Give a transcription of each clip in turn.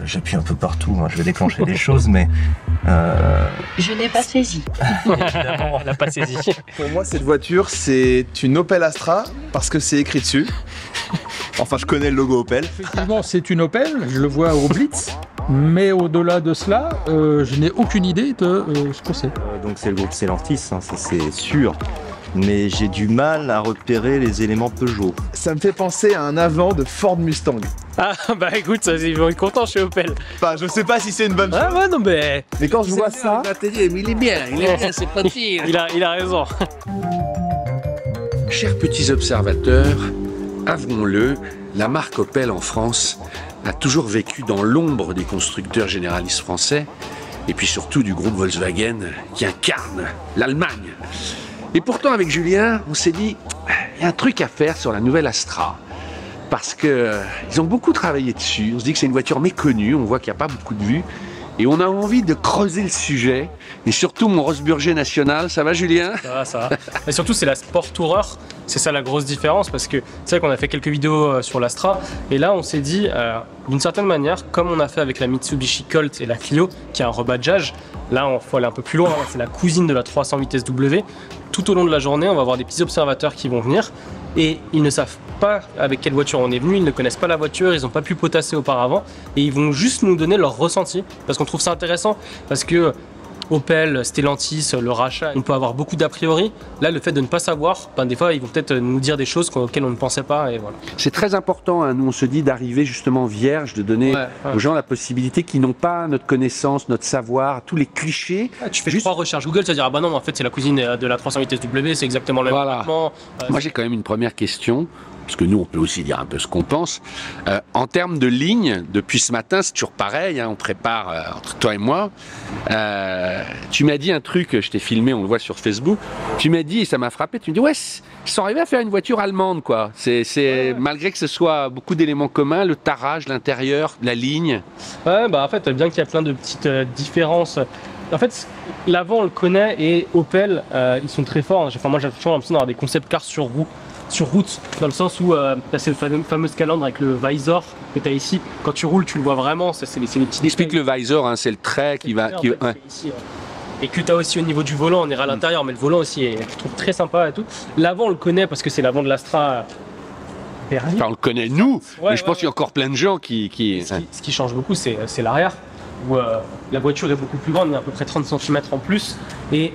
j'appuie un peu partout, hein, je vais déclencher des choses, mais... Je n'ai pas saisi. Évidemment, elle n'a pas saisi. Pour moi, cette voiture, c'est une Opel Astra parce que c'est écrit dessus. Enfin, je connais le logo Opel. Effectivement, c'est une Opel, je le vois au Blitz. Mais au-delà de cela, je n'ai aucune idée de ce que c'est. Donc c'est le groupe Stellantis, hein, ça c'est sûr. Mais j'ai du mal à repérer les éléments Peugeot. Ça me fait penser à un avant de Ford Mustang. Ah bah écoute, ils vont être contents chez Opel. Enfin, je sais pas si c'est une bonne chose. Ah ouais, non mais... Mais quand je vois ça... Mais il est bien, c'est pas pire. Il a raison. Chers petits observateurs, avouons-le, la marque Opel en France a toujours vécu dans l'ombre des constructeurs généralistes français et puis surtout du groupe Volkswagen qui incarne l'Allemagne. Et pourtant avec Julien, on s'est dit, il y a un truc à faire sur la nouvelle Astra. Parce qu'ils ont beaucoup travaillé dessus, on se dit que c'est une voiture méconnue, on voit qu'il n'y a pas beaucoup de vues. Et on a envie de creuser le sujet. Et surtout mon Rosburger national, ça va Julien? Ça va. Et surtout c'est la Sport Tourer, c'est ça la grosse différence parce que c'est vrai qu'on a fait quelques vidéos sur l'Astra et là on s'est dit d'une certaine manière, comme on a fait avec la Mitsubishi Colt et la Clio qui a un rebadgeage, là on faut aller un peu plus loin, c'est la cousine de la 308 SW. Tout au long de la journée on va avoir des petits observateurs qui vont venir et ils ne savent pas avec quelle voiture on est venu, ils ne connaissent pas la voiture, ils n'ont pas pu potasser auparavant et ils vont juste nous donner leur ressenti parce qu'on trouve ça intéressant parce que Opel, Stellantis, le rachat, on peut avoir beaucoup d'a priori. Là, le fait de ne pas savoir, ben, des fois, ils vont peut-être nous dire des choses auxquelles on ne pensait pas. Et voilà. C'est très important, hein. Nous on se dit d'arriver justement vierge, de donner aux gens la possibilité qui n'ont pas notre connaissance, notre savoir, tous les clichés. Tu fais juste 3 recherches Google, tu vas dire ah bah non, en fait c'est la cousine de la 308 SW, c'est exactement le même traitement. Moi j'ai quand même une première question. Parce que nous, on peut aussi dire un peu ce qu'on pense. En termes de ligne, depuis ce matin, c'est toujours pareil, hein, on prépare entre toi et moi. Tu m'as dit un truc, je t'ai filmé, on le voit sur Facebook. Tu m'as dit, et ça m'a frappé, tu me dis, ouais, ils sont arrivés à faire une voiture allemande, quoi. Malgré que ce soit beaucoup d'éléments communs, le tarage, l'intérieur, la ligne. Ouais, bah en fait, bien qu'il y a plein de petites différences. En fait, l'avant, on le connaît, et Opel, ils sont très forts. Enfin, moi, j'ai toujours l'impression d'avoir des concept cars sur route, dans le sens où tu as ce fameux calandre avec le visor que tu as ici. Quand tu roules, tu le vois vraiment. C'est les petits. Explique le visor, hein, c'est le trait qui va. Ici, et que tu as aussi au niveau du volant, on est à l'intérieur, mais le volant aussi est, je trouve, très sympa et tout. L'avant, on le connaît parce que c'est l'avant de l'Astra. Enfin, on le connaît nous, mais je pense qu'il y a encore plein de gens qui... Ce qui change beaucoup, c'est l'arrière, où la voiture est beaucoup plus grande, il y a à peu près 30 cm en plus. Et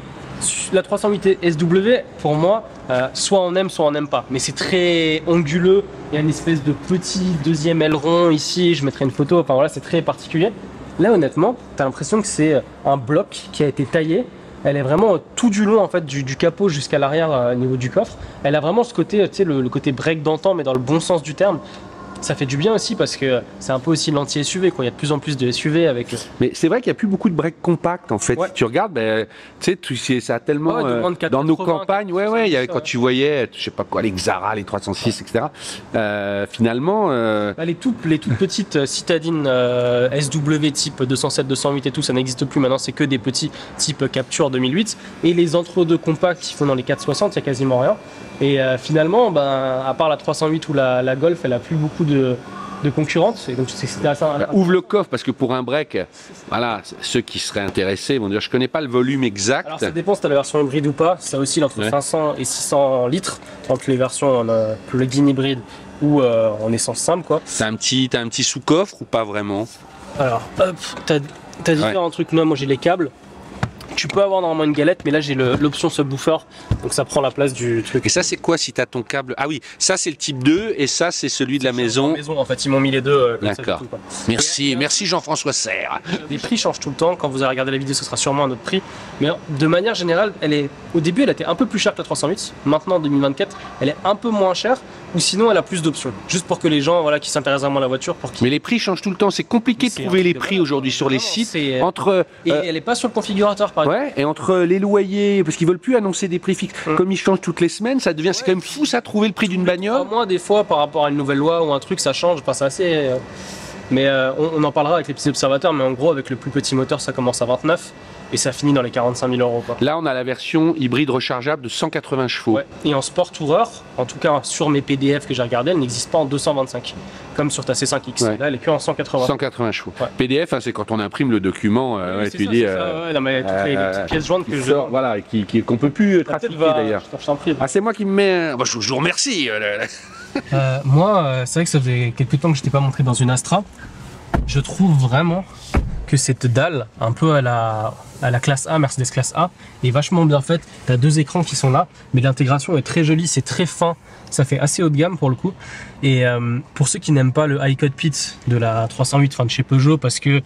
la 308 SW, pour moi, soit on aime, soit on n'aime pas. Mais c'est très anguleux, il y a une espèce de petit deuxième aileron ici, je mettrai une photo, enfin voilà, c'est très particulier. Là, honnêtement, tu as l'impression que c'est un bloc qui a été taillé. Elle est vraiment tout du long en fait, du capot jusqu'à l'arrière au niveau du coffre. Elle a vraiment ce côté, tu sais, le côté break d'antan, mais dans le bon sens du terme. Ça fait du bien aussi parce que c'est un peu aussi l'anti-SUV, quoi. Il y a de plus en plus de SUV avec. Mais c'est vrai qu'il n'y a plus beaucoup de breaks compacts en fait. Ouais. Si tu regardes, ben, tu sais, ça a tellement dans nos campagnes, il y avait, quand tu voyais, je sais pas quoi, les Xara, les 306, etc. Finalement, les toutes petites citadines SW type 207, 208 et tout, ça n'existe plus maintenant. C'est que des petits type Capture 2008 et les entre-deux compacts qui font dans les 460, il y a quasiment rien. Et finalement, ben, à part la 308 ou la Golf, elle a plus beaucoup de concurrentes. Et donc c'était assez... Ouvre le coffre parce que pour un break, voilà, ceux qui seraient intéressés vont dire je connais pas le volume exact. Alors ça dépend si tu as la version hybride ou pas. Ça oscille entre 500 et 600 litres entre les versions en plug-in hybride ou en essence simple, quoi. T'as un petit sous-coffre ou pas vraiment? Alors hop, t'as différents trucs. Moi j'ai les câbles. Tu peux avoir normalement une galette, mais là j'ai l'option subwoofer, donc ça prend la place du truc. Et ça c'est quoi si tu as ton câble? Ah oui, ça c'est le type 2 et ça c'est celui de la maison. En fait, ils m'ont mis les deux. D'accord. Merci Jean-François Serre. Les prix changent tout le temps. Quand vous allez regarder la vidéo, ce sera sûrement un autre prix. Mais de manière générale, au début, elle était un peu plus chère que la 308. Maintenant, en 2024, elle est un peu moins chère. Ou sinon, elle a plus d'options. Juste pour que les gens qui s'intéressent vraiment à la voiture. Mais les prix changent tout le temps. C'est compliqué de trouver les prix aujourd'hui sur les sites. Et elle n'est pas sur le configurateur, par exemple. Ouais, et entre les loyers, parce qu'ils veulent plus annoncer des prix fixes. Comme ils changent toutes les semaines, ça devient, c'est quand même fou ça, trouver le prix d'une bagnole. Moi, des fois, par rapport à une nouvelle loi ou un truc, ça change. Enfin, c'est assez. Mais on en parlera avec les petits observateurs. Mais en gros, avec le plus petit moteur, ça commence à 29. et ça finit dans les 45 000 euros. Quoi. Là, on a la version hybride rechargeable de 180 chevaux. Ouais. Et en Sport Tourer, en tout cas sur mes PDF que j'ai regardé, elle n'existe pas en 225, comme sur ta C5X. Ouais. Là, elle est que en 180. 180 chevaux. Ouais. PDF, hein, c'est quand on imprime le document, Oui, tu ça, dis... ouais, non, mais toutes les petites pièces jointes que je... Voilà, qu'on peut plus trafiquer d'ailleurs. Je t'en prie. Ah, c'est moi qui me mets... Bah, je vous remercie. Moi, c'est vrai que ça faisait quelques temps que je n'étais pas montré dans une Astra. Je trouve vraiment que cette dalle, un peu à la classe A, Mercedes classe A, est vachement bien faite. Tu as deux écrans qui sont là, mais l'intégration est très jolie, c'est très fin. Ça fait assez haut de gamme pour le coup. Et pour ceux qui n'aiment pas le high cockpit de la 308, enfin de chez Peugeot, parce que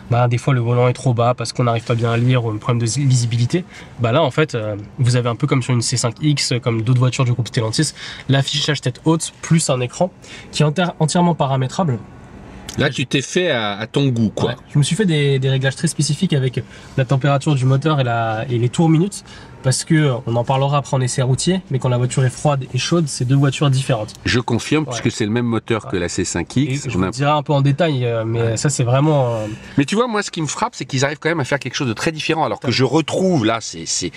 bah, des fois le volant est trop bas, parce qu'on n'arrive pas bien à lire, ou un problème de lisibilité, bah là en fait vous avez un peu comme sur une C5X, comme d'autres voitures du groupe Stellantis, l'affichage tête haute plus un écran qui est entièrement paramétrable. Là, tu t'es fait à ton goût, quoi. Ouais, je me suis fait des réglages très spécifiques avec la température du moteur et les tours minutes, parce que on en parlera après en essai routier, mais quand la voiture est froide et chaude, c'est deux voitures différentes. Je confirme, Ouais. puisque c'est le même moteur que la Et C5X. je vous le dirai un peu en détail, mais ça c'est vraiment... Mais tu vois, moi, ce qui me frappe, c'est qu'ils arrivent quand même à faire quelque chose de très différent, alors que je retrouve, là, c'est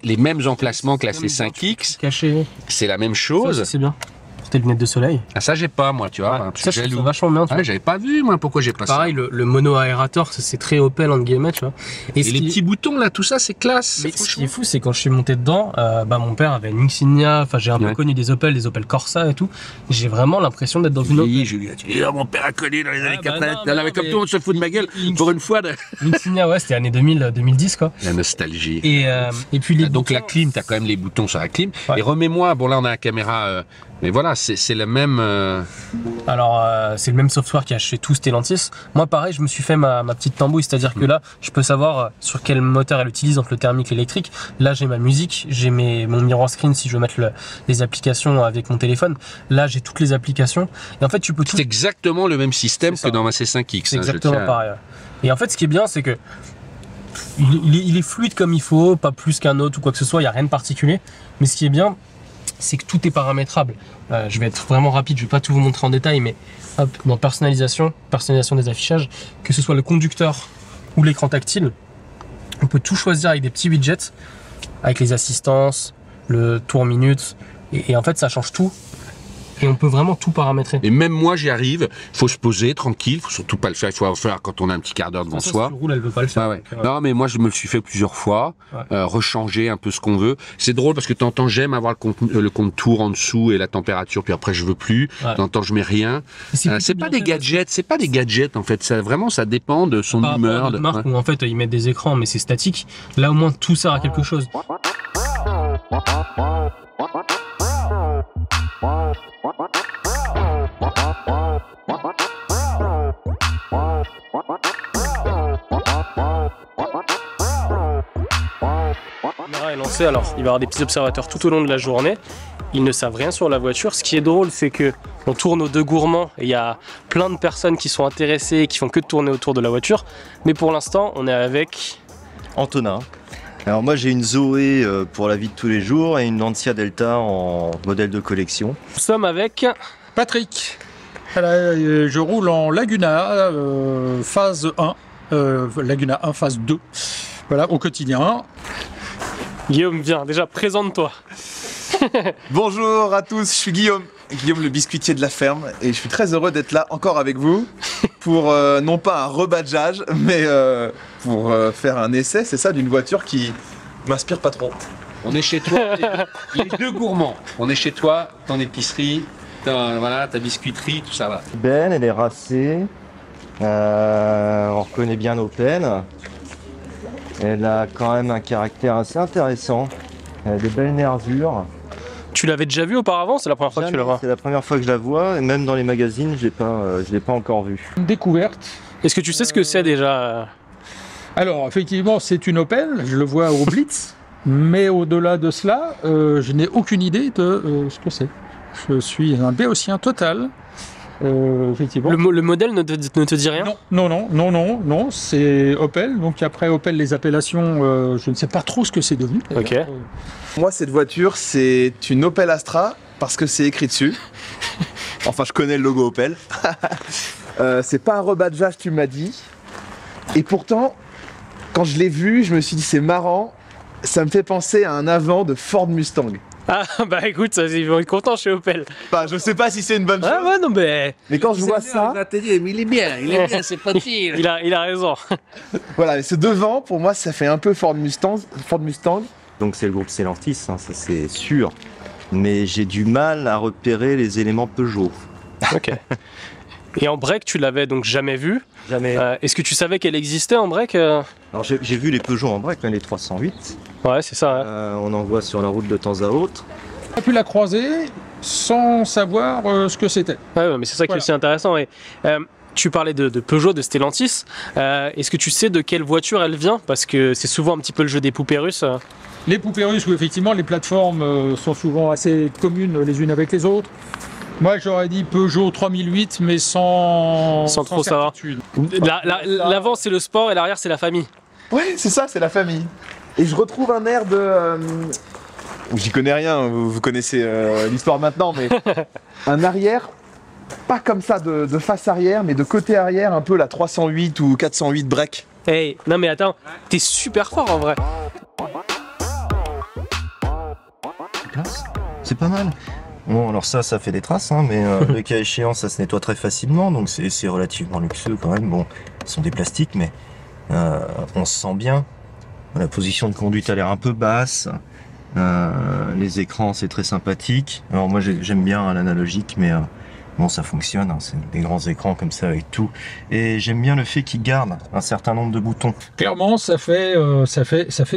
les mêmes emplacements que la C5X. caché. C'est la même Ça chose. aussi, c'est bien. Pour tes lunettes de soleil. Ah, ça, j'ai pas, moi, tu vois. Ouais, parce ça que je j'ai trouve vachement bien. Tu vois. j'avais pas vu, moi, pourquoi j'ai pas ça. Pareil, le mono aérateur, c'est très Opel entre guillemets, tu vois. Et ce les qui- petits boutons, là, tout ça, c'est classe. Mais ce qui est fou, c'est quand je suis monté dedans, bah, mon père avait une Insignia, enfin j'ai un peu Ouais. connu des Opel Corsa et tout. J'ai vraiment l'impression d'être dans une Opel. Oui, Julien, tu dis, oh, mon père a connu dans les années bah 80. non, Non, mais mais comme non, tout le monde se fout de ma gueule, pour une fois, L'Insignia, ouais, c'était année 2000, 2010 quoi. la nostalgie. Et puis les Donc la boutons, clim, t'as quand même les boutons sur la clim. Ouais. Et remets-moi, bon là on a la caméra, mais voilà, c'est la même. Alors c'est le même software qu'il y a chez tous Stellantis. Moi pareil, je me suis fait ma petite tambouille, c'est-à-dire que là, je peux savoir sur quel moteur elle utilise entre le thermique et l'électrique. Là j'ai ma musique, j'ai mon mirror screen si je veux mettre les applications avec mon téléphone. Là j'ai toutes les applications. Et en fait tu peux tout... C'est exactement le même système C'est ça. que dans ma C5X. C'est exactement pareil. Et en fait, ce qui est bien, c'est que il est fluide comme il faut, pas plus qu'un autre ou quoi que ce soit, il n'y a rien de particulier. Mais ce qui est bien, c'est que tout est paramétrable. Je vais être vraiment rapide, je vais pas tout vous montrer en détail, mais hop, dans personnalisation des affichages, que ce soit le conducteur ou l'écran tactile, on peut tout choisir avec des petits widgets, avec les assistances, le tour minute, et en fait ça change tout. Et on peut vraiment tout paramétrer. Et même moi j'y arrive, faut se poser tranquille, faut surtout pas le faire, il faut le faire quand on a un petit quart d'heure devant Ça, soi. si tu roules, elle veut pas le faire. Ah ouais. Donc, Non mais moi je me le suis fait plusieurs fois, Ouais. rechanger un peu ce qu'on veut. C'est drôle parce que t'entends j'aime avoir le contour en dessous et la température, puis après je veux plus. Ouais. T'entends je mets rien. Et plutôt C'est bien pas des fait, gadgets, c'est pas des gadgets en fait. Ça vraiment ça dépend de son par rapport à humeur. d'autres marques où en fait ils mettent des écrans mais c'est statique, là au moins tout sert à quelque chose. La caméra est lancée, alors il va y avoir des petits observateurs tout au long de la journée. Ils ne savent rien sur la voiture. Ce qui est drôle, c'est que on tourne aux deux gourmands et il y a plein de personnes qui sont intéressées et qui font que de tourner autour de la voiture. Mais pour l'instant, on est avec... Antonin. Alors moi j'ai une Zoé pour la vie de tous les jours et une Lancia Delta en modèle de collection. Nous sommes avec... Patrick, voilà, je roule en Laguna phase 1, Laguna 1 phase 2, voilà, au quotidien. Guillaume, viens, déjà présente-toi. Bonjour à tous, je suis Guillaume, le biscuitier de la ferme, et je suis très heureux d'être là encore avec vous pour non pas un rebadgeage, mais pour faire un essai, c'est ça, d'une voiture qui m'inspire pas trop. On est chez toi, les deux gourmands. On est chez toi, ton épicerie, voilà, ta biscuiterie, tout ça va. Belle, elle est racée. On reconnaît bien nos peines. Elle a quand même un caractère assez intéressant. Elle a des belles nervures. Tu l'avais déjà vu auparavant, c'est la première fois que tu la vois. C'est la première fois que je la vois, et même dans les magazines, je l'ai pas encore vue. Une découverte. Est-ce que tu sais ce que c'est déjà? Alors, effectivement, c'est une Opel, je le vois au Blitz, mais au-delà de cela, je n'ai aucune idée de ce que c'est. Je suis un béotien total, effectivement. Le modèle ne te dit rien? Non, c'est Opel. Donc après Opel, les appellations, je ne sais pas trop ce que c'est devenu. Ok. Moi, cette voiture, c'est une Opel Astra parce que c'est écrit dessus. Enfin, je connais le logo Opel. C'est pas un rebadgeage, tu m'as dit. Et pourtant, quand je l'ai vu, je me suis dit c'est marrant, ça me fait penser à un avant de Ford Mustang. Ah bah écoute, ils vont être contents chez Opel. Bah, je sais pas si c'est une bonne chose, Ah ouais, non mais mais quand je vois ça, Mais il est bien, c'est pas pire. il a raison. voilà, mais ce devant, pour moi, ça fait un peu Ford Mustang. Donc c'est le groupe Stellantis, hein, ça c'est sûr. Mais j'ai du mal à repérer les éléments Peugeot. Ok. Et en break, tu l'avais donc jamais vu. Jamais. Est-ce que tu savais qu'elle existait en break Alors j'ai vu les Peugeot en break, hein, les 308. Ouais, c'est ça. Hein. On en voit sur la route de temps à autre. On a pu la croiser sans savoir ce que c'était. Ouais, mais c'est ça qui est Voilà. aussi intéressant. Et, tu parlais de Peugeot, de Stellantis. Est-ce que tu sais de quelle voiture elle vient? Parce que c'est souvent un petit peu le jeu des poupées russes. Les poupées russes, où effectivement les plateformes sont souvent assez communes les unes avec les autres. Moi j'aurais dit Peugeot 3008, mais sans trop savoir. certitude. L'avant c'est le sport et l'arrière c'est la famille. Ouais, c'est ça, c'est la famille. Et je retrouve un air de... J'y connais rien, vous connaissez l'histoire maintenant, mais un arrière, pas comme ça de face arrière, mais de côté arrière, un peu la 308 ou 408 break. Hey, non mais attends, t'es super fort en vrai. C'est pas mal. Bon, alors ça fait des traces, hein, mais le cas échéant, ça se nettoie très facilement, donc c'est relativement luxueux quand même. Bon, ce sont des plastiques, mais on se sent bien. La position de conduite a l'air un peu basse. Les écrans, c'est très sympathique. Alors moi, j'aime bien hein, l'analogique, mais bon, ça fonctionne. Hein, c'est des grands écrans comme ça avec tout. Et j'aime bien le fait qu'ils gardent un certain nombre de boutons. Clairement, ça fait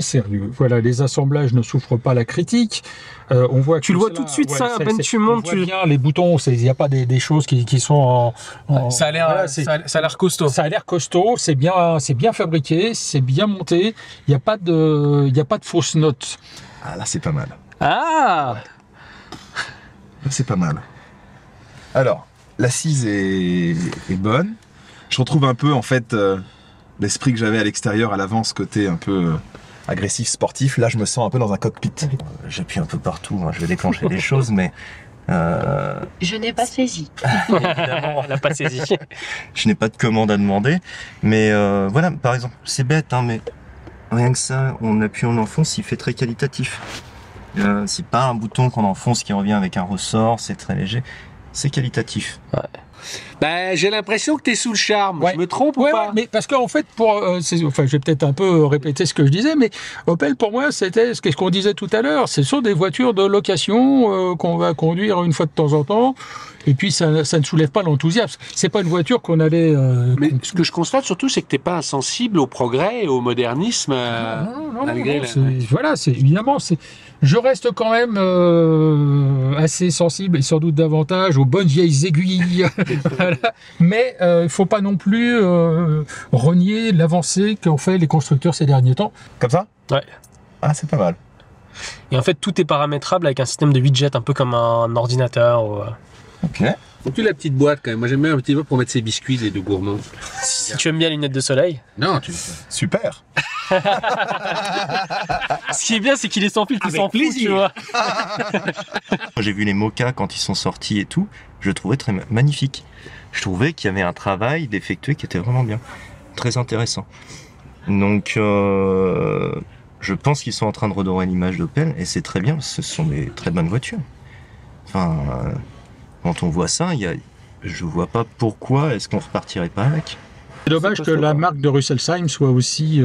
sérieux. Voilà, les assemblages ne souffrent pas la critique. On voit Tu le vois tout de suite, ça, à peine tu montes, on voit bien les boutons. Il n'y a pas des choses qui sont en Ça a l'air voilà, ça a l'air costaud. Ça a l'air costaud. C'est bien fabriqué, c'est bien monté. Il n'y a pas de fausses notes. Ah là, c'est pas mal. Ah Là, c'est pas mal. Alors, l'assise est bonne. Je retrouve un peu, en fait, l'esprit que j'avais à l'extérieur, à l'avant, ce côté un peu agressif, sportif. Là, je me sens un peu dans un cockpit. J'appuie un peu partout, hein, je vais déclencher des choses, mais Je n'ai pas saisi. Évidemment, on l'a pas saisi. je n'ai pas de commande à demander. Mais voilà, par exemple, c'est bête, hein, mais rien que ça, on appuie, on enfonce, il fait très qualitatif. C'est pas un bouton qu'on enfonce qui revient avec un ressort, c'est très léger. C'est qualitatif. Ben, j'ai l'impression que t'es sous le charme. Ouais. Je me trompe ou Ouais, pas? mais parce qu'en fait, je vais peut-être un peu répéter ce que je disais, mais Opel, pour moi, c'était ce qu'on disait tout à l'heure. Ce sont des voitures de location qu'on va conduire une fois de temps en temps. Et puis, ça ne soulève pas l'enthousiasme. C'est pas une voiture qu'on allait... Mais ce que je constate surtout, c'est que t'es pas insensible au progrès et au modernisme. Malgré la- Voilà, évidemment, je reste quand même assez sensible et sans doute davantage aux bonnes vieilles aiguilles. Voilà. Mais il ne faut pas non plus renier l'avancée qu'ont fait les constructeurs ces derniers temps. Comme ça? Ouais. Ah, c'est pas mal. Et en fait, tout est paramétrable avec un système de widget, un peu comme un ordinateur. Ok. Faut-tu la petite boîte quand même? Moi j'aime bien un petit peu pour mettre ses biscuits, les deux gourmands. Si tu aimes bien les lunettes de soleil. Non, tu. Super. Ce qui est bien, c'est qu'il est sans fil, tu Avec s'en fous, plaisir. tu vois. J'ai vu les Moka quand ils sont sortis et tout, je le trouvais très magnifique. Je trouvais qu'il y avait un travail d'effectué qui était vraiment bien, très intéressant. Donc je pense qu'ils sont en train de redorer l'image d'Opel et c'est très bien, ce sont des très bonnes voitures. Enfin, quand on voit ça, je vois pas pourquoi est-ce qu'on repartirait pas avec. C'est dommage que la marque de Rüsselsheim soit aussi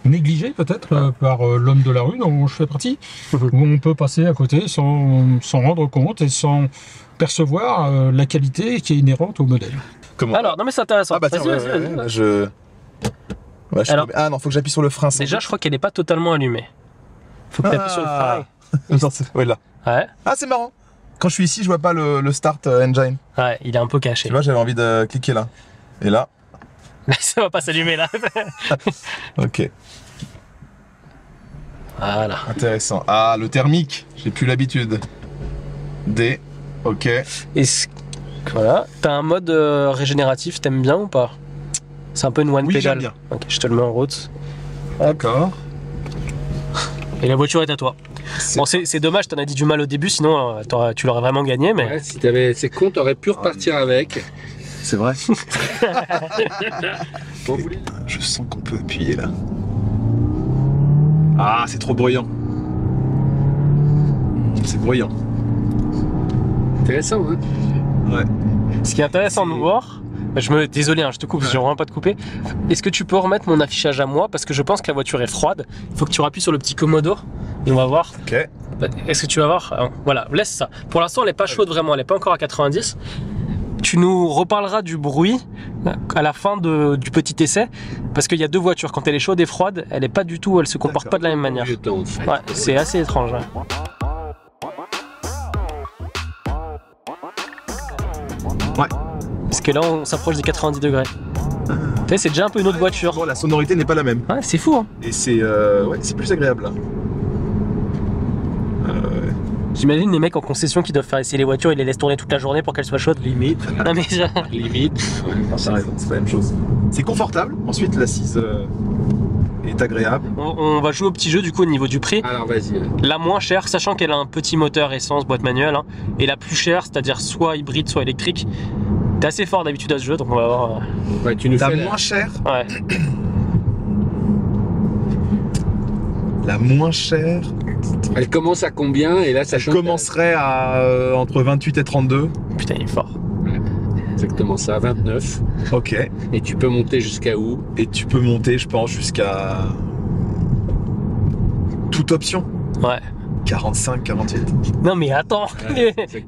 négligée peut-être par l'homme de la rue dont je fais partie, où on peut passer à côté sans rendre compte et sans percevoir la qualité qui est inhérente au modèle. Comment? Alors, non mais c'est intéressant. Ah bah tiens, Vas-y, ouais, vas-y, ouais, vas-y. ouais, là, je... Ouais, Alors- ah non, faut que j'appuie sur le frein. sans Déjà, doute. je crois qu'elle n'est pas totalement allumée. Faut que tu appuies sur le frein. Attends, ouais, là. Ouais. Ah, c'est marrant. Quand je suis ici, je vois pas le start engine. Ouais, il est un peu caché. Tu vois, j'avais envie de cliquer là. Et là, Ça va pas s'allumer là. ok, Voilà. intéressant. Ah, le thermique, j'ai plus l'habitude. D, ok. Voilà. T'as un mode régénératif, t'aimes bien ou pas? C'est un peu une one Oui, pédale. j'aime bien. Ok, je te le mets en route. D'accord. Et la voiture est à toi. Bon, c'est dommage, t'en as dit du mal au début, sinon tu l'aurais vraiment gagné, mais. Ouais, si t'avais ces comptes, t'aurais pu repartir avec. C'est vrai. Bon, vous voulez- Je sens qu'on peut appuyer là. Ah, c'est trop bruyant. C'est bruyant. Intéressant, hein? Ouais. Ce qui est intéressant de voir, désolé, hein, je te coupe, j'ai vraiment pas te couper. Est-ce que tu peux remettre mon affichage à moi? Parce que je pense que la voiture est froide. Il faut que tu appuies sur le petit commodo et on va voir. Ok. Est-ce que tu vas voir? Voilà, laisse ça. Pour l'instant, elle n'est pas chaude vraiment, elle n'est pas encore à 90. Tu nous reparleras du bruit à la fin du petit essai, parce qu'il y a deux voitures. Quand elle est chaude et froide, elle est pas du tout, elle se comporte pas de la même manière. Ouais, c'est assez étrange. Ouais. Ouais. Parce que là, on s'approche des 90 degrés. Tu sais, c'est déjà un peu une autre voiture. Bon, la sonorité n'est pas la même. Ouais, c'est fou. Hein. Et c'est ouais, c'est plus agréable là. J'imagine les mecs en concession qui doivent faire essayer les voitures, ils les laissent tourner toute la journée pour qu'elles soient chaudes. Limite. Non, mais Limite. T'as raison, c'est pas la même chose. C'est confortable. Ensuite, l'assise est agréable. on va jouer au petit jeu du coup au niveau du prix. Alors vas-y. La moins chère, sachant qu'elle a un petit moteur essence, boîte manuelle, hein, et la plus chère, c'est-à-dire soit hybride, soit électrique. T'es assez fort d'habitude à ce jeu, donc on va voir. Ouais, tu nous La fais moins chère. Ouais. La moins chère. Elle commence à combien? Et là, ça Elle commencerait à entre 28 et 32. Putain, il est fort. Exactement ça, 29. Ok. Et tu peux monter jusqu'à où? Et tu peux monter, je pense, jusqu'à toute option. Ouais. 45, 48. Non mais attends,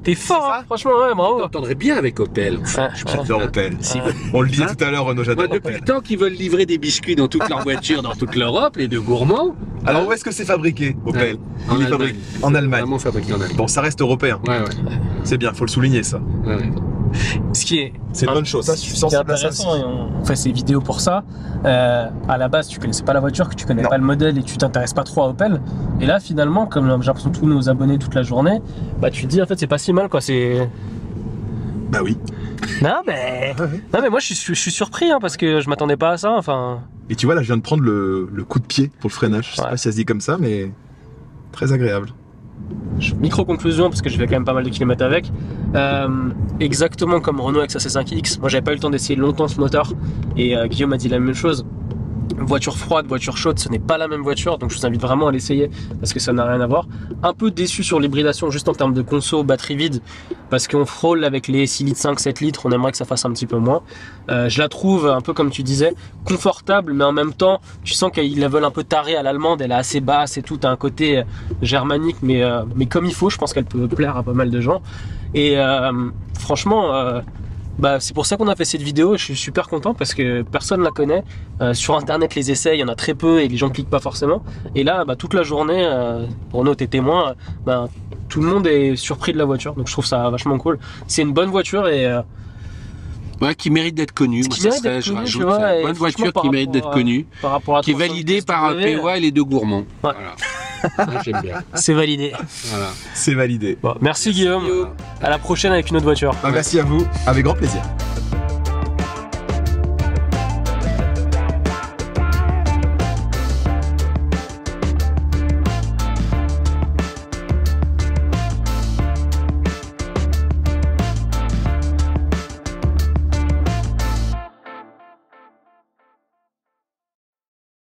t'es fort, hein, franchement, ouais, bravo. On t'entendrait bien avec Opel. Ouais, J'adore Opel. Si. On le disait tout à l'heure, Renaud, Moi, j'adore depuis Opel. le temps qu'ils veulent livrer des biscuits dans toutes leurs voitures, dans toute l'Europe, les deux gourmands. Alors, où est-ce que c'est fabriqué, Opel? En Il est Allemagne. fabriqué en Allemagne. Vraiment fabriqué en Allemagne. Bon, ça reste européen. Ouais, ouais. C'est bien, faut le souligner, ça. Ouais. Ce qui est C'est une bonne chose. Ça, je suis ce qui est sensible à ça aussi. intéressant, et on fait ces vidéos pour ça. À la base, tu connaissais pas la voiture, que tu connais Non. pas le modèle et tu t'intéresses pas trop à Opel. Et là, finalement, comme j'ai l'impression que tous nos abonnés toute la journée, bah tu te dis en fait c'est pas si mal quoi. C'est Bah oui. non mais moi je suis surpris hein, parce que je m'attendais pas à ça. Enfin. Et tu vois, là, je viens de prendre le coup de pied pour le freinage. Je sais Ouais. pas si ça se dit comme ça, mais très agréable. Micro-conclusion, parce que je fais quand même pas mal de kilomètres avec. Exactement comme Renault avec sa C5X, moi j'avais pas eu le temps d'essayer longtemps ce moteur, et Guillaume a dit la même chose. Voiture froide, voiture chaude, ce n'est pas la même voiture, donc je vous invite vraiment à l'essayer parce que ça n'a rien à voir. Un peu déçu sur l'hybridation juste en termes de conso, batterie vide, parce qu'on frôle avec les 6 litres, 5, 7 litres, on aimerait que ça fasse un petit peu moins. Je la trouve un peu comme tu disais, confortable, mais en même temps, tu sens qu'ils la veulent un peu tarée à l'allemande, elle est assez basse et tout, t'as un côté germanique, mais comme il faut, je pense qu'elle peut plaire à pas mal de gens. Et franchement... bah, c'est pour ça qu'on a fait cette vidéo, je suis super content parce que personne ne la connaît. Sur internet les essais, il y en a très peu et les gens cliquent pas forcément. Et là, bah, toute la journée, Renaud t'es témoin, bah, tout le monde est surpris de la voiture. Donc je trouve ça vachement cool. C'est une bonne voiture et... Ouais, qui mérite d'être connue. Moi, ça serait, je rajoute, c'est une bonne voiture qui mérite d'être connue, qui est validée par un POA et les deux gourmands. Ouais. Voilà. Ça, j'aime bien. C'est validé. Voilà. C'est validé. Bon, merci Guillaume. À la prochaine avec une autre voiture. Bah, merci à vous, avec grand plaisir.